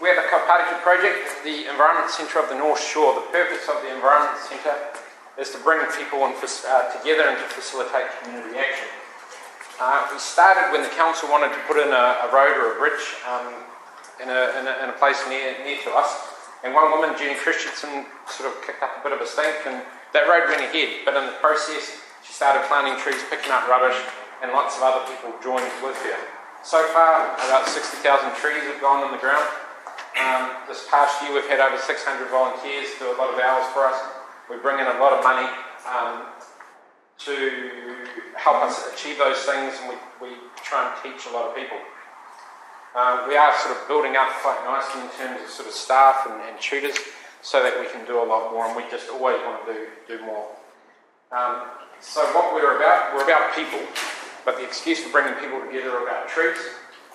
we're the Kaipatiki Project, the Environment Centre of the North Shore. The purpose of the Environment Centre is to bring people together and to facilitate community action. We started when the council wanted to put in a road or a bridge in a place near to us, and one woman, Jenny Christensen, sort of kicked up a bit of a stink, and that road went ahead, but in the process she started planting trees, picking up rubbish, and lots of other people joined with her. So far about 60,000 trees have gone in the ground. This past year we've had over 600 volunteers do a lot of hours for us. We bring in a lot of money to help us achieve those things, and we try and teach a lot of people. We are sort of building up quite nicely in terms of sort of staff and tutors so that we can do a lot more, and we just always want to do more. So what we're about people, but the excuse for bringing people together are about trees,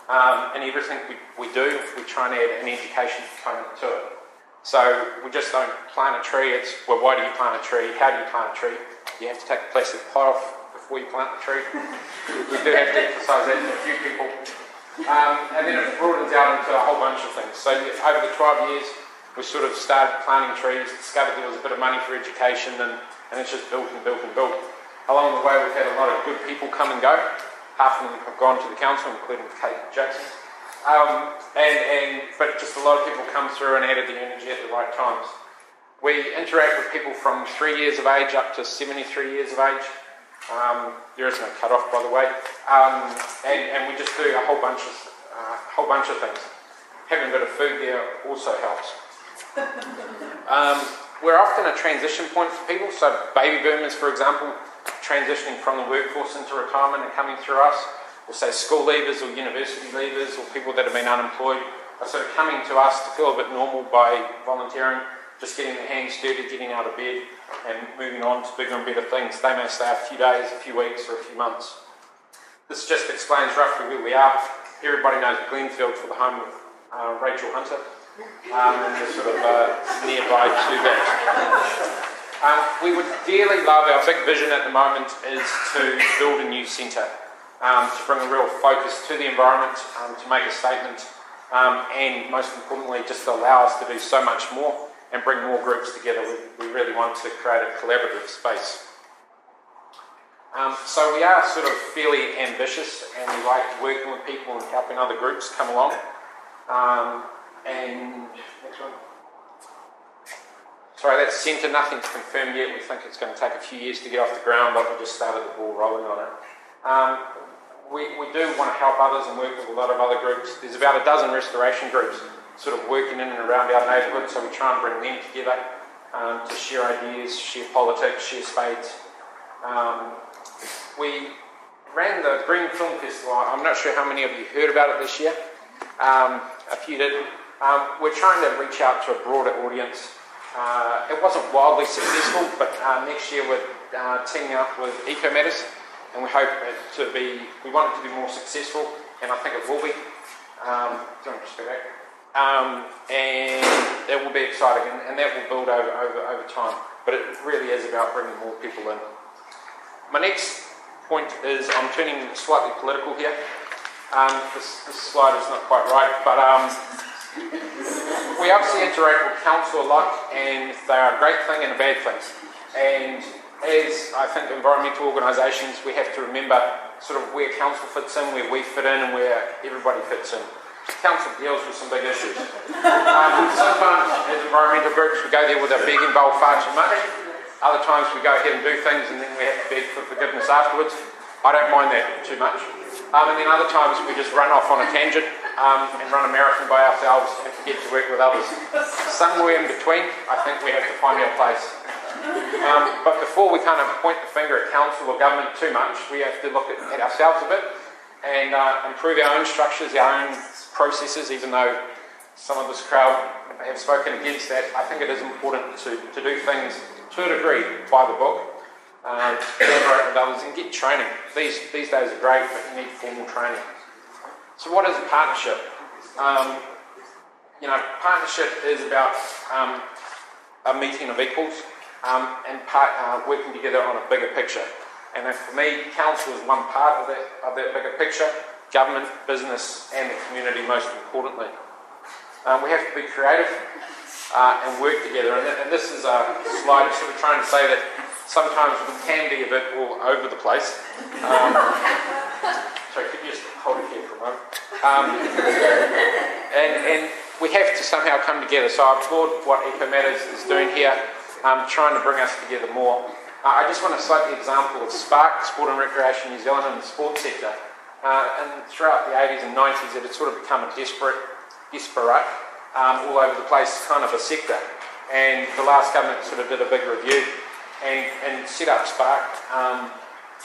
and everything we do, we try and add an education component to it. So we just don't plant a tree, it's, well, why do you plant a tree? How do you plant a tree? You have to take the plastic pot off before you plant the tree. We do have to emphasise that to a few people. And then it broadens out into a whole bunch of things. So over the 12 years, we sort of started planting trees, discovered there was a bit of money for education, and it's just built and built and built. Along the way, we've had a lot of good people come and go. Half of them have gone to the council, including Kate Jackson. But just a lot of people come through and added the energy at the right times. We interact with people from 3 years of age up to 73 years of age. There is no cut-off, by the way. And we just do a whole bunch of things. Having a bit of food there also helps. We're often a transition point for people. So baby boomers, for example, transitioning from the workforce into retirement and coming through us, or say school leavers or university leavers or people that have been unemployed are sort of coming to us to feel a bit normal by volunteering, just getting their hands dirty, getting out of bed and moving on to bigger and better things. They may stay a few days, a few weeks or a few months. This just explains roughly where we are. Everybody knows Glenfield for the home of Rachel Hunter, and we're sort of nearby to that. We would dearly love, our big vision at the moment is to build a new centre, to bring a real focus to the environment, to make a statement, and most importantly just to allow us to do so much more and bring more groups together. We really want to create a collaborative space. So we are sort of fairly ambitious, and we like working with people and helping other groups come along. Next one. Sorry, that centre, nothing's confirmed yet. We think it's going to take a few years to get off the ground, but we just started the ball rolling on it. We do want to help others and work with a lot of other groups. There's about a dozen restoration groups sort of working in and around our neighbourhood, so we try and bring them together to share ideas, share politics, share spades. We ran the Green Film Festival. I'm not sure how many of you heard about it this year. A few did. We're trying to reach out to a broader audience. It wasn't wildly successful, but next year we're teaming up with EcoMatters, and we hope it to be, we want it to be more successful, and I think it will be. Do you want to just go back? And it will be exciting, and that will build over time, but it really is about bringing more people in. My next point is, I'm turning slightly political here. This slide is not quite right, but we obviously interact with council a lot, and they are a great thing and a bad thing. And as I think environmental organisations, we have to remember sort of where council fits in, where we fit in, and where everybody fits in. Council deals with some big issues. Sometimes as environmental groups we go there with our begging bowl far too much. Other times we go ahead and do things and then we have to beg for forgiveness afterwards. I don't mind that too much. And then other times we just run off on a tangent and run a marathon by ourselves and forget to work with others. Somewhere in between, I think we have to find our place. But before we kind of point the finger at council or government too much, we have to look at ourselves a bit and improve our own structures, our own processes. Even though some of this crowd have spoken against that, I think it is important to do things to a degree by the book, collaborate with others and get training. These days are great, but you need formal training. So what is a partnership? Partnership is about a meeting of equals and working together on a bigger picture. And for me, council is one part of that bigger picture, government, business and the community most importantly. We have to be creative and work together. And this is a slide sort of trying to say that sometimes we can be a bit all over the place. Sorry, could you just hold it here for a moment? And we have to somehow come together. So I applaud what EcoMatters is doing here, trying to bring us together more. I just want to cite the example of Spark, Sport and Recreation New Zealand, and the sports sector. And throughout the 80s and 90s, it had sort of become a disparate, all over the place kind of a sector. And the last government sort of did a big review and set up Spark,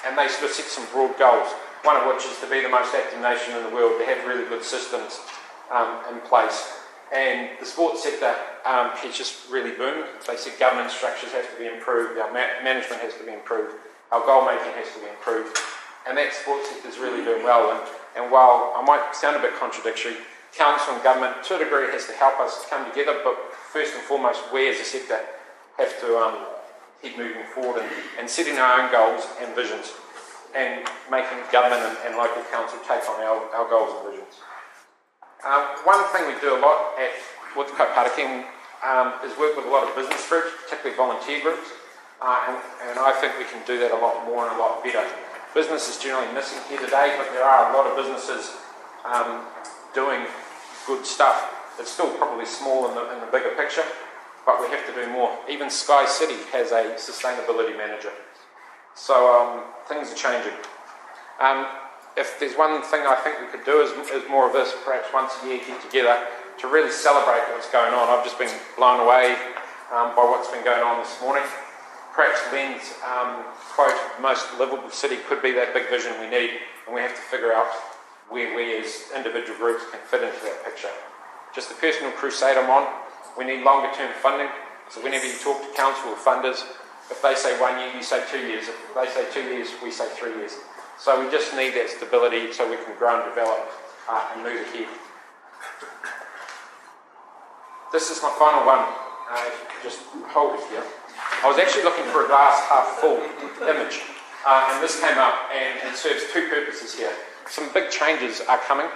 and they sort of set some broad goals, one of which is to be the most active nation in the world, to have really good systems in place. And the sports sector has just really boomed. They said governance structures have to be improved, our management has to be improved, our goal making has to be improved, and that sports sector is really doing well. And while I might sound a bit contradictory, council and government to a degree has to help us come together, but first and foremost we as a sector have to keep moving forward and setting our own goals and visions, and making government and local council take on our goals and visions. One thing we do a lot with Kaipatiki is work with a lot of business groups, particularly volunteer groups, and I think we can do that a lot more and a lot better. Business is generally missing here today, but there are a lot of businesses doing good stuff. It's still probably small in the bigger picture, but we have to do more. Even Sky City has a sustainability manager. So things are changing. If there's one thing I think we could do is more of this, perhaps once a year get together to really celebrate what's going on. I've just been blown away by what's been going on this morning. Perhaps Len's quote, most livable city could be that big vision we need, and we have to figure out where we as individual groups can fit into that picture. Just the personal crusade I'm on, we need longer term funding, so whenever you talk to council or funders, if they say 1 year, you say 2 years. If they say 2 years, we say 3 years. So we just need that stability so we can grow and develop and move ahead. This is my final one. Just hold it here. I was actually looking for a glass half full image, and this came up, and it serves two purposes here. Some big changes are coming,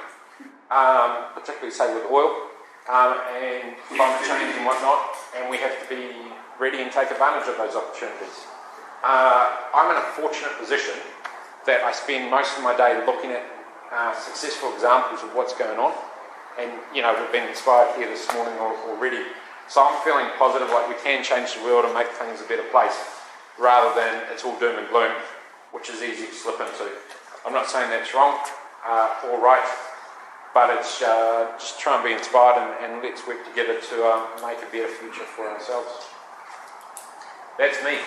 particularly say with oil and climate change and whatnot, and we have to be ready and take advantage of those opportunities. I'm in a fortunate position that I spend most of my day looking at successful examples of what's going on, and you know, we've been inspired here this morning already. So I'm feeling positive, like we can change the world and make things a better place, rather than it's all doom and gloom, which is easy to slip into. I'm not saying that's wrong or right, but it's just try and be inspired and let's work together to make a better future for ourselves. That's me.